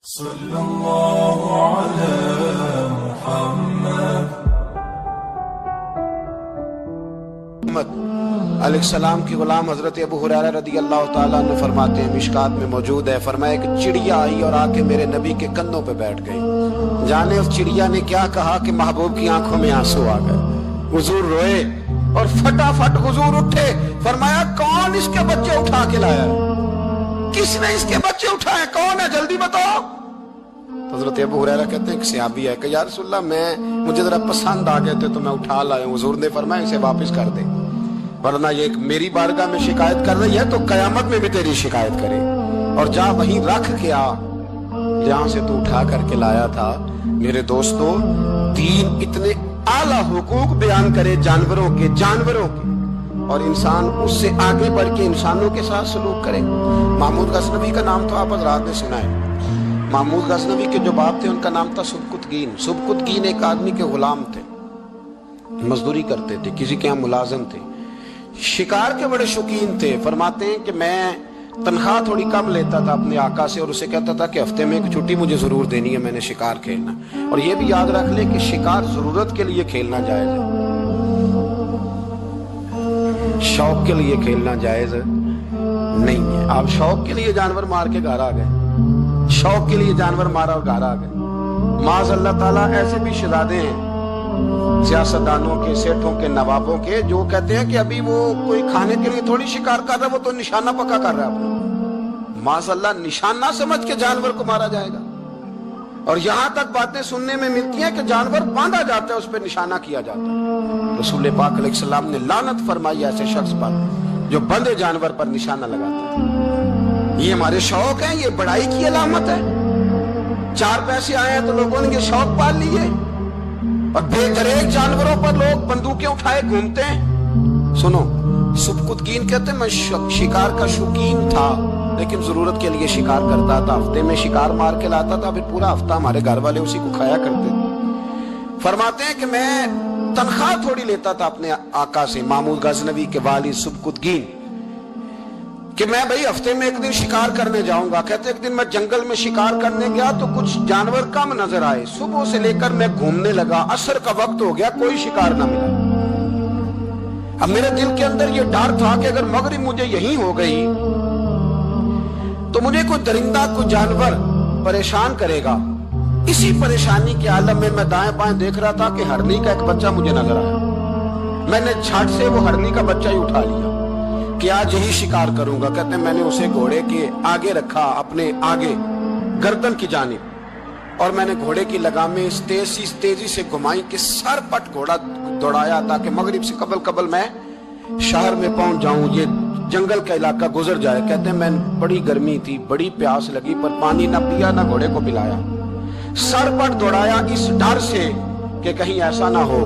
صلی اللہ علی محمد علیہ السلام کی غلام حضرت ابو ہریرہ رضی اللہ تعالیٰ عنہ فرماتے ہیں، مشکات میں موجود ہے، فرمایا کہ چڑیا آئی اور آ کے میرے نبی کے کندھوں پہ بیٹھ گئی۔ جانے اس چڑیا نے کیا کہا کہ محبوب کی آنکھوں میں آنسو آ گئے، حضور روئے اور فٹافٹ حضور اٹھے، فرمایا کون اس کے بچے اٹھا کے لایا ہے؟ کس نے اس کے بچے اٹھائے؟ کون ہے؟ جلدی بتاؤ۔ حضرت ابو ہریرہ کہتے ہیں کہ صحابی ہے کہ یا رسول اللہ مجھے ذرا پسند آ گئے تھے تو میں اٹھا لایا ہوں۔ حضور نے فرمایا اسے واپس کر دے، ورنہ یہ میری بارگاہ میں شکایت کر رہی ہے تو قیامت میں بھی تیری شکایت کرے، اور جا وہیں رکھ کے آ جہاں سے تو اٹھا کر کے لایا تھا۔ میرے دوستو، دین اتنے اعلیٰ حقوق بیان کرے جانوروں کے اور انسان اس سے آگے بڑھ کے انسانوں کے ساتھ سلوک کرے۔ محمود غزنوی کا نام تو آپ حضرات نے سنا ہے۔ محمود غزنوی کے جو باپ تھے ان کا نام تھا سبکتگین۔ سبکتگین ایک آدمی کے غلام تھے، مزدوری کرتے تھے، کسی کے یہاں ملازم تھے، شکار کے بڑے شوقین تھے۔ فرماتے ہیں کہ میں تنخواہ تھوڑی کم لیتا تھا اپنے آقا سے، اور اسے کہتا تھا کہ ہفتے میں ایک چھٹی مجھے ضرور دینی ہے، میں نے شکار کھیلنا۔ اور یہ بھی یاد رکھ لے کہ شکار ضرورت کے لیے کھیلنا جائز ہے، شوق کے لیے کھیلنا جائز نہیں ہے۔ آپ شوق کے لیے جانور مار کے گھر آ گئے، شوق کے لیے جانور مارا اور گھر آ گئے۔ معاذ اللہ تعالیٰ ایسے بھی شہزادے ہیں سیاستدانوں کے، سیٹھوں کے، نوابوں کے، جو کہتے ہیں کہ ابھی وہ کوئی کھانے کے لیے تھوڑی شکار کر رہا ہے، وہ تو نشانہ پکا کر رہا ہے اپنا۔ معاذ اللہ نشانہ سمجھ کے جانور کو مارا جائے گا، اور یہاں تک باتیں سننے میں ملتی ہیں کہ جانور باندھا جاتا ہے، اس پہ نشانہ کیا جاتا ہے۔ رسول پاک علیہ السلام نے لعنت فرمائی ایسے شخص پر جو بندھے جانور پر نشانہ لگاتا ہے۔ یہ ہمارے شوق ہیں، یہ بڑائی کی علامت ہے۔ چار پیسے آئے ہیں تو لوگوں نے یہ شوق پال لیے، اور بے دریغ جانوروں پر لوگ بندوقیں اٹھائے گھومتے ہیں۔ سنو، سبکتگین کہتے ہیں میں شکار کا شوقین تھا، لیکن ضرورت کے لیے شکار کرتا تھا، ہفتے میں شکار مار کے لاتا تھا، پھر پورا ہفتہ ہمارے گھر والے اسی کو کھایا کرتے تھے۔ فرماتے ہیں کہ میں تنخواہ تھوڑی لیتا تھا اپنے آقا سے، محمود غزنوی کے والد سبکتگین، کہ میں بھئی ہفتے میں ایک دن شکار کرنے جاؤں گا۔ کہتے ایک دن میں جنگل میں شکار کرنے گیا تو کچھ جانور کم نظر آئے، صبح سے لے کر میں گھومنے لگا، عصر کا وقت ہو گیا، کوئی شکار نہ ملا۔ اب میرے دل کے اندر یہ ڈر تھا کہ اگر مغرب مجھے یہیں ہو گئی تو مجھے کوئی درندہ، کوئی جانور پریشان کرے گا۔ اسی پریشانی کے عالم میں میں دائیں بائیں دیکھ رہا تھا کہ ہرنی کا ایک بچہ مجھے نظر آیا۔ میں نے جھٹ سے وہ ہرنی کا بچہ ہی اٹھا لیا کہ آج یہی شکار کروں گا۔ کہتے ہیں میں نے اسے گھوڑے کے آگے رکھا، اپنے آگے گردن کی جانب، اور میں نے گھوڑے کی لگامیں اس تیزی سے گھمائی کہ سر پٹ گھوڑا دوڑایا، تاکہ مغرب سے قبل میں شہر میں پہنچ جاؤں، یہ جنگل کا علاقہ گزر جائے۔ کہتے ہیں میں بڑی گرمی تھی، بڑی پیاس لگی، پر پانی نہ پیا نہ گھوڑے کو پلایا، سر پٹ دوڑایا اس ڈر سے کہ کہیں ایسا نہ ہو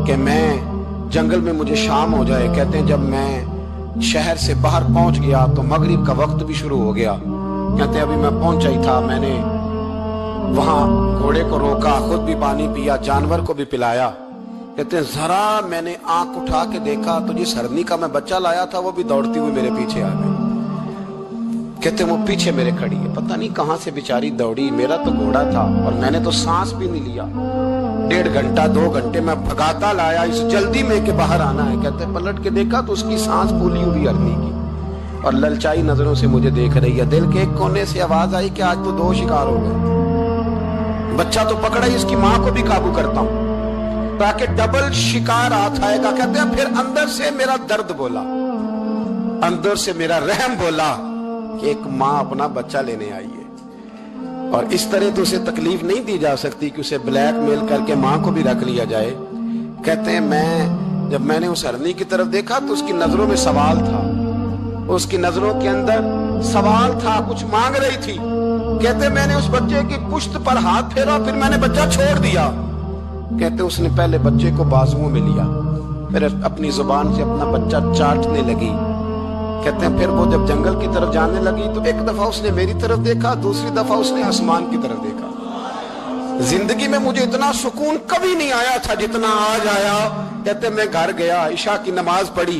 کہ میں جنگل میں مجھے شام ہو جائے۔ کہتے ہیں جب میں شہر سے باہر پہنچ گیا تو مغرب کا وقت بھی شروع ہو گیا۔ کہتے ہیں ابھی میں پہنچا ہی تھا، میں نے وہاں گھوڑے کو روکا، خود بھی پانی پیا، جانور کو بھی پلایا۔ کہتے ہیں ذرا میں نے آنکھ اٹھا کے دیکھا تو جس ہرنی کا میں بچہ لایا تھا وہ بھی دوڑتی ہوئی میرے پیچھے آ گئی۔ کہتے ہیں وہ پیچھے میرے کھڑی ہے، پتہ نہیں کہاں سے بیچاری دوڑی، میرا تو گھوڑا تھا اور میں نے تو سانس بھی نہیں لیا۔ 1.5 گھنٹہ 2 گھنٹے میں بھگاتا لایا اس جلدی میں کہ باہر آنا ہے۔ کہتے ہیں پلٹ کے دیکھا تو اس کی سانس پھولی ہوئی ہرنی کی، اور للچائی نظروں سے مجھے دیکھ رہی ہے۔ دل کے ایک کونے سے آواز آئی کہ آج تو 2 شکار ہو گئے، بچہ تو پکڑا ہی، اس کی ماں کو بھی قابو کرتا ہوں تاکہ ڈبل شکار ہاتھ آئے گا۔ کہتے ہیں پھر اندر سے میرا درد بولا، اندر سے میرا رحم بولا کہ ایک ماں اپنا بچہ لینے آئی ہے، اور اس طرح تو اسے تکلیف نہیں دی جا سکتی کہ اسے بلیک میل کر کے ماں کو بھی رکھ لیا جائے۔ کہتے ہیں جب میں نے اس ہرنی کی طرف دیکھا تو اس کی نظروں میں سوال تھا، اس کی نظروں کے اندر سوال تھا، کچھ مانگ رہی تھی۔ کہتے ہیں میں نے اس بچے کی پشت پر ہاتھ پھیرا، پھر میں نے بچہ چھوڑ دیا۔ کہتے اس نے پہلے بچے کو بازوؤں میں لیا، پھر اپنی زبان سے اپنا بچہ چاٹنے لگی۔ کہتے ہیں پھر وہ جب جنگل کی طرف جانے لگی تو ایک دفعہ اس نے میری طرف دیکھا، دوسری دفعہ اس نے آسمان کی طرف دیکھا۔ زندگی میں مجھے اتنا سکون کبھی نہیں آیا تھا جتنا آج آیا۔ کہتے ہیں میں گھر گیا، عشاء کی نماز پڑھی،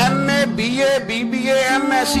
MA, BA, BBA, MSc,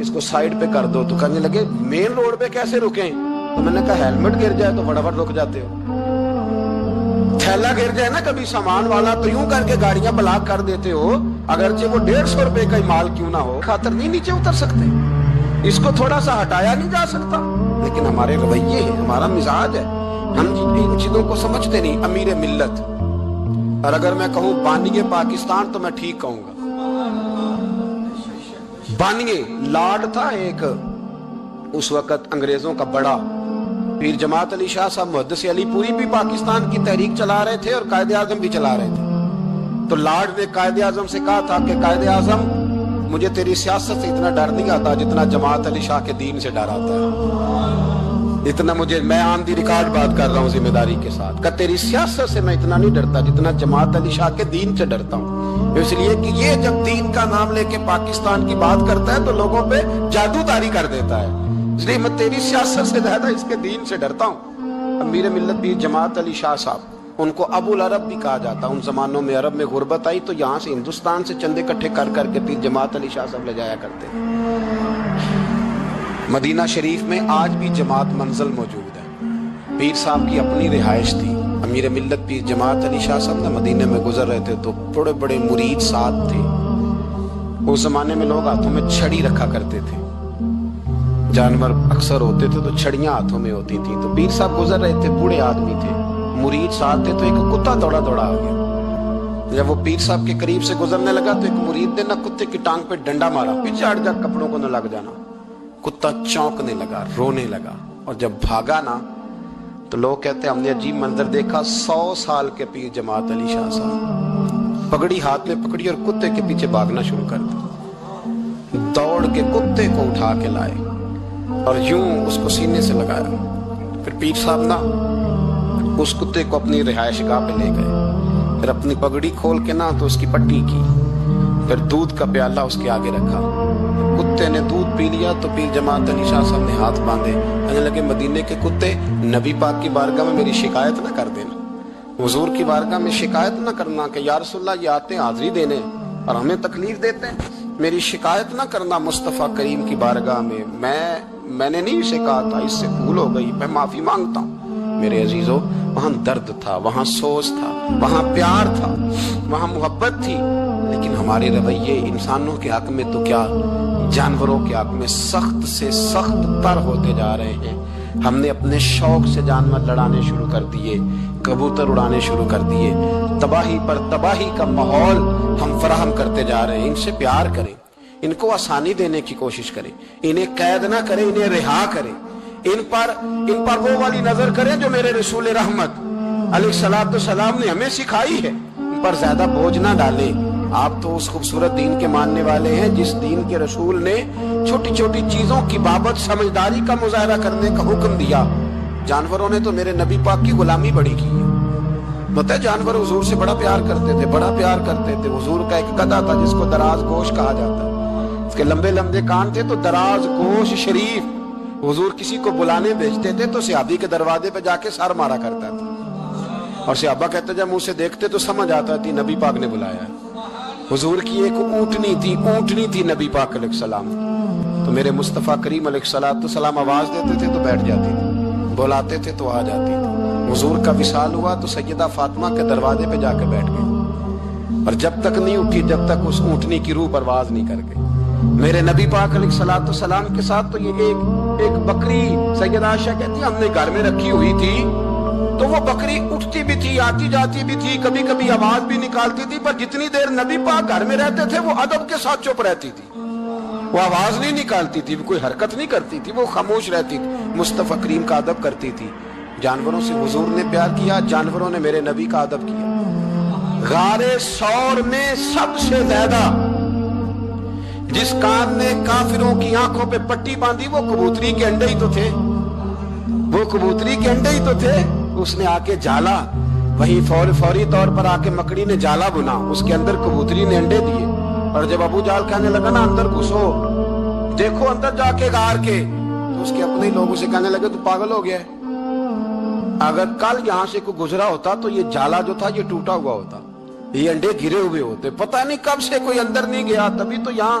اس کو سائڈ پہ کر دو. تو کہنے لگے مین روڈ پہ کیسے رکیں؟ تو میں نے کہا ہیلمٹ گر جائے تو فٹافٹ رک جاتے ہو. تھیلا گر جائے نا کبھی سامان والا تو یوں کر کے گاڑیاں بلاک کر دیتے ہو, اگرچہ وہ 150 روپے کا مال کیوں نہ ہو, خاطر نہیں نیچے اتر سکتے. اس کو تھوڑا سا ہٹایا نہیں جا سکتا. لیکن ہمارے رویے ہیں, ہمارا مزاج ہے, ہم ان چیزوں کو سمجھتے نہیں. امیر ملت, اور اگر میں کہوں بانی پاکستان تو میں ٹھیک کہوں گا. بانی لارڈ تھا ایک اس وقت انگریزوں کا بڑا, پیر جماعت علی شاہ صاحب محدث علی پوری بھی پاکستان کی تحریک چلا رہے تھے اور قائد اعظم بھی چلا رہے تھے. تو لارڈ نے قائد اعظم سے کہا تھا کہ قائد اعظم مجھے تیری سیاست سے اتنا ڈر نہیں آتا جتنا جماعت علی شاہ کے دین سے ڈر آتا ہے. اتنا مجھے, میں آن دی ریکارڈ بات کر رہا ہوں ذمہ داری کے ساتھ, کہ تیری سیاست سے میں اتنا نہیں ڈرتا جتنا جماعت علی شاہ کے دین سے ڈرتا ہوں. اس لیے کہ یہ جب دین کا نام لے کے پاکستان کی بات کرتا ہے تو لوگوں پہ جادو داری کر دیتا ہے. اس لیے میں تیری سیاست سے زیادہ اس کے دین سے ڈرتا ہوں. امیر ملت پیر جماعت علی شاہ صاحب, ان کو ابو العرب بھی کہا جاتا. ان زمانوں میں عرب میں غربت آئی تو یہاں سے ہندوستان سے چندے اکٹھے کر کر کے پیر جماعت علی شاہ صاحب لے جایا کرتے. مدینہ شریف میں آج بھی جماعت منزل موجود ہے. پیر صاحب کی اپنی رہائش تھی. امیر ملت پیر جماعت علی شاہ صاحب نے مدینے میں گزر رہے تھے تو بڑے بڑے مرید ساتھ تھے. اس زمانے میں لوگ ہاتھوں میں چھڑی رکھا کرتے تھے, جانور اکثر ہوتے تھے تو چھڑیاں ہاتھوں میں ہوتی تھی. تو پیر صاحب گزر رہے تھے, بوڑھے آدمی تھے, مرید ساتھ تھے, تو ایک کتا دوڑا دوڑا آ گیا. جب وہ پیر صاحب کے قریب سے گزرنے لگا تو ایک مرید نے نہ کتے کی ٹانگ پہ ڈنڈا مارا, پیچھے ہٹ جا, کپڑوں کو نہ لگ جانا. کتا چونکنے لگا, رونے لگا, اور جب بھاگا نا تو لوگ کہتے ہیں ہم نے عجیب منظر دیکھا. 100 سال کے پیر جماعت علی شاہ صاحب پگڑی ہاتھ میں پکڑی اور کتے کے پیچھے بھاگنا شروع کر دیا. دوڑ کے کتے کو اٹھا کے لائے اور یوں اس کو سینے سے لگایا. پھر پیر صاحب نا اس کتے کو اپنی رہائش گاہ پہ لے گئے. پھر اپنی پگڑی کھول کے نا تو اس کی پٹی کی, پھر دودھ کا پیالہ اس کے آگے رکھا. کتے نے دودھ پی لیا تو پیر جماعت علی شاہ صاحب نے ہاتھ باندھے, کہنے لگے مدینے کے کتے نبی پاک کی بارگاہ میں میری شکایت نہ کر دینا, حضور کی بارگاہ میں شکایت نہ کرنا کہ یا رسول اللہ یہ آتے ہیں حاضری دینے اور ہمیں تکلیف دیتے ہیں, میری شکایت نہ کرنا مصطفیٰ کریم کی بارگاہ میں. میں نے نہیں اسے کہا تھا, اس سے بھول ہو گئی, میں معافی مانگتا ہوں. میرے عزیزو, وہاں درد تھا, وہاں سوز تھا, وہاں پیار تھا, وہاں محبت تھی. لیکن ہمارے رویے انسانوں کے حق میں تو کیا, جانوروں کے حق میں سخت سے سخت تر ہوتے جا رہے ہیں. ہم نے اپنے شوق سے جانور لڑانے شروع کر دیے, کبوتر اڑانے شروع کر دیے. تباہی پر تباہی کا ماحول ہم فراہم کرتے جا رہے ہیں. ان سے پیار کریں, ان کو آسانی دینے کی کوشش کریں, انہیں قید نہ کریں, انہیں رہا کریں. ان پر وہ والی نظر کریں جو میرے رسول رحمت علیہ السلام نے ہمیں سکھائی ہے. ان پر زیادہ بوجھ نہ ڈالیں. آپ تو اس خوبصورت دین کے ماننے والے ہیں جس دین کے رسول نے چھوٹی چھوٹی چیزوں کی بابت سمجھداری کا مظاہرہ کرنے کا حکم دیا. جانوروں نے تو میرے نبی پاک کی غلامی بڑی کی ہے. پتہ ہے جانور حضور سے بڑا پیار کرتے تھے, بڑا پیار کرتے تھے. حضور کا ایک گدھا تھا جس کو دراز گوش کہا جاتا ہے, اس کے لمبے لمبے کان تھے تو دراز گوش شریف. حضور کسی کو بلانے بھیجتے تھے تو صحابی کے دروازے پہ جا کے سر مارا کرتا تھا, اور صحابہ کہتے جب منہ سے دیکھتے تو سمجھ آتا تھی نبی پاک نے بلایا ہے. حضور کی ایک اونٹنی تھی نبی پاک علیہ السلام. تو میرے مصطفیٰ کریم علیہ السلام آواز دیتے تھے تو بیٹھ جاتی تھی, بلاتے تھے تو آ جاتی تھی. حضور کا وصال ہوا تو سیدہ فاطمہ کے دروازے پہ جا کے بیٹھ گئی, اور جب تک نہیں اٹھی جب تک اس اونٹنی کی روح پرواز نہیں کر گئی. میرے نبی پاک علیہ السلام کے ساتھ تو یہ ایک بکری سیدہ عائشہ کہتی ہم نے گھر میں رکھی ہوئی تھی, تو وہ بکری اٹھتی بھی تھی, آتی جاتی بھی تھی, کبھی کبھی آواز بھی نکالتی تھی, پر جتنی دیر نبی پاک گھر میں رہتے تھے وہ ادب کے ساتھ چپ رہتی تھی. وہ آواز نہیں نکالتی تھی, کوئی حرکت نہیں کرتی تھی, وہ خاموش رہتی تھی, مصطفیٰ کریم کا ادب کرتی تھی. جانوروں سے حضور نے پیار کیا, جانوروں نے میرے نبی کا ادب کیا. غار ثور میں سب سے زیادہ جس کان نے کافروں کی آنکھوں پہ پٹی باندھی وہ کبوتری کے انڈے ہی تو تھے, وہ کبوتری کے انڈے ہی تو تھے. اس نے آ کے جالا, وہی فوری طور پر آ کے مکڑی نے جالا بنا, اس کے اندر کبوتری نے انڈے دیے. اور جب ابو جہل کہنے لگا نا اندر گھسو, دیکھو اندر جا کے غار کے, تو اس کے اپنے لوگ اسے کہنے لگے تو پاگل ہو گیا ہے. اگر کل یہاں سے کوئی گزرا ہوتا تو یہ جالا جو تھا یہ ٹوٹا ہوا ہوتا, یہ انڈے گرے ہوئے ہوتے. پتہ نہیں کب سے کوئی اندر نہیں گیا, تبھی تو یہاں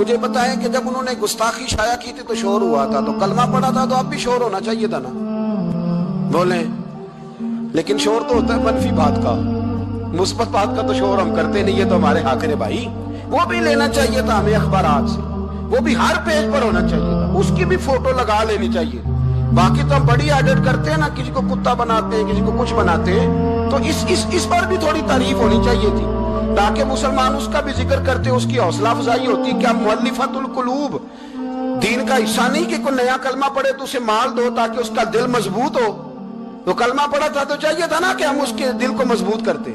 مجھے بتائیں کہ جب انہوں نے گستاخی شائع کی تھی تو شور ہوا تھا، تو کلمہ پڑھا تھا تو اب بھی شور ہونا چاہیے تھا نا، بولیں؟ لیکن شور تو ہوتا ہے منفی بات کا، مثبت بات کا تو شور ہم کرتے نہیں، یہ تو ہمارے حق ہے بھائی۔ وہ بھی لینا چاہیے تھا ہمیں اخبارات سے، وہ بھی ہر پیج پر ہونا چاہیے تھا، اس کی بھی فوٹو لگا لینی چاہیے۔ باقی تو ہم بڑی ایڈٹ کرتے ہیں نا، کسی کو کتا بناتے ہیں، کسی کو کچھ بناتے ہیں، تو اس پر بھی تھوڑی تعریف ہونی چاہیے تھی تاکہ مسلمان اس کا بھی ذکر کرتے، اس کی حوصلہ افزائی ہوتی۔ کیا مؤلفۃ القلوب دین کا حصہ نہیں کہ کوئی نیا کلمہ پڑھے تو اسے مال دو تاکہ اس کا دل مضبوط ہو؟ تو کلمہ پڑھا تھا تو چاہیے تھا نا کہ ہم اس کے دل کو مضبوط کرتے۔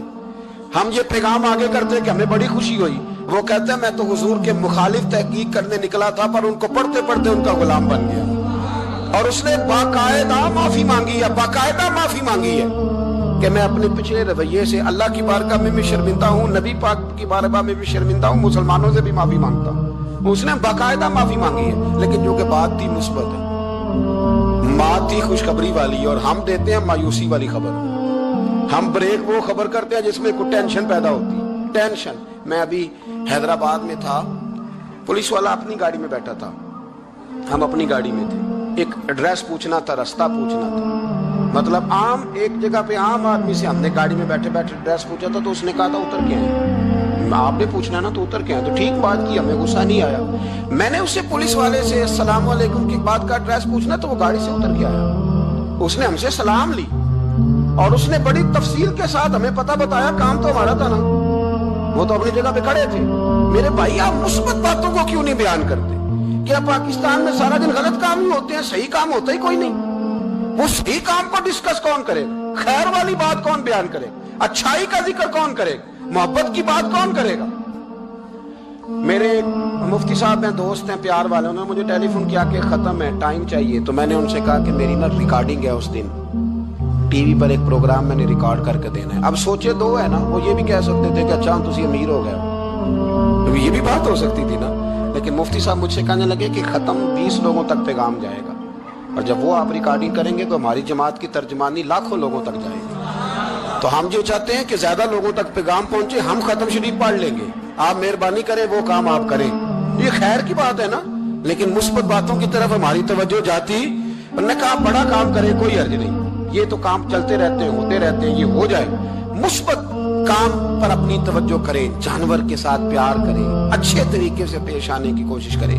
ہم یہ پیغام آگے کرتے کہ ہمیں بڑی خوشی ہوئی، وہ کہتے ہیں میں تو حضور کے مخالف تحقیق کرنے نکلا تھا پر ان کو پڑھتے پڑھتے ان کا غلام بن گیا، اور اس نے باقاعدہ معافی مانگی ہے، باقاعدہ معافی مانگی ہے کہ میں اپنے پچھلے رویے سے اللہ کی بارگاہ میں بھی شرمندہ ہوں، نبی پاک کی بارگاہ میں بھی شرمندہ ہوں، مسلمانوں سے بھی معافی مانگتا ہوں۔ اس نے باقاعدہ معافی مانگی ہے، لیکن جو کہ بات تھی مثبت ہے، بات تھی خوشخبری والی، اور ہم دیتے ہیں مایوسی والی خبر۔ ہم بریک وہ خبر کرتے ہیں جس میں کوئی ٹینشن پیدا ہوتی ہے، ٹینشن۔ میں ابھی حیدرآباد میں تھا، پولیس والا اپنی گاڑی میں بیٹھا تھا، ہم اپنی گاڑی میں تھے، ایک ایڈریس پوچھنا تھا، رستہ پوچھنا تھا، مطلب عام ایک جگہ پہ عام آدمی سے ہم نے گاڑی میں بیٹھے بیٹھے ایڈریس پوچھا تھا، تو اس نے کہا تھا اتر کے آئے، آپ نے پوچھنا نا تو اتر کے آئے، تو ٹھیک بات کی، ہمیں غصہ نہیں آیا۔ میں نے اس سے پولیس والے سے السلام علیکم کے بعد کا ایڈریس پوچھنا تو وہ گاڑی سے اتر کے آیا، اس نے ہم سے سلام لی اور اس نے بڑی تفصیل کے ساتھ ہمیں پتہ بتایا، کام تو ہمارا تھا نا، وہ تو اپنی جگہ پہ کھڑے تھے۔ میرے بھائی آپ مثبت باتوں کو کیوں نہیں بیان کرتے؟ کیا پاکستان میں سارا دن غلط کام ہی ہوتے ہیں، صحیح کام ہوتا ہی کوئی نہیں؟ وہ صحیح کام کو ڈسکس کون کرے؟ خیر والی بات کون بیان کرے؟ اچھائی کا ذکر کون کرے؟ محبت کی بات کون کرے گا؟ میرے مفتی صاحب ہیں، دوست ہیں، پیار والے، انہوں نے مجھے ٹیلی فون کیا کہ ختم ہے، ٹائم چاہیے، تو میں نے ان سے کہا کہ میری نا ریکارڈنگ ہے، اس دن ٹی وی پر ایک پروگرام میں نے ریکارڈ کر کے دینا ہے۔ اب سوچے دو ہے نا، وہ یہ بھی کہہ سکتے تھے کہ اچھا تسی امیر ہو گئے، یہ بھی بات ہو سکتی تھی نا، لیکن مفتی صاحب مجھ سے کہنے لگے کہ ختم 20 لوگوں تک پیغام جائے گا، اور جب وہ آپ ریکارڈنگ کریں گے تو ہماری جماعت کی ترجمانی لاکھوں لوگوں تک جائے گی۔ تو ہم جو چاہتے ہیں کہ زیادہ لوگوں تک پیغام پہنچے، ہم ختم شریف پڑھ لیں گے، آپ مہربانی کریں وہ کام آپ کریں، یہ خیر کی بات ہے نا، لیکن مثبت باتوں کی طرف ہماری توجہ جاتی، انہوں نے کہا بڑا کام کرے کوئی حرج نہیں، یہ تو کام چلتے رہتے ہیں، ہوتے رہتے ہیں، یہ ہو جائے، مثبت کام پر اپنی توجہ کریں، جانور کے ساتھ پیار کریں، اچھے طریقے سے پیش آنے کی کوشش کریں۔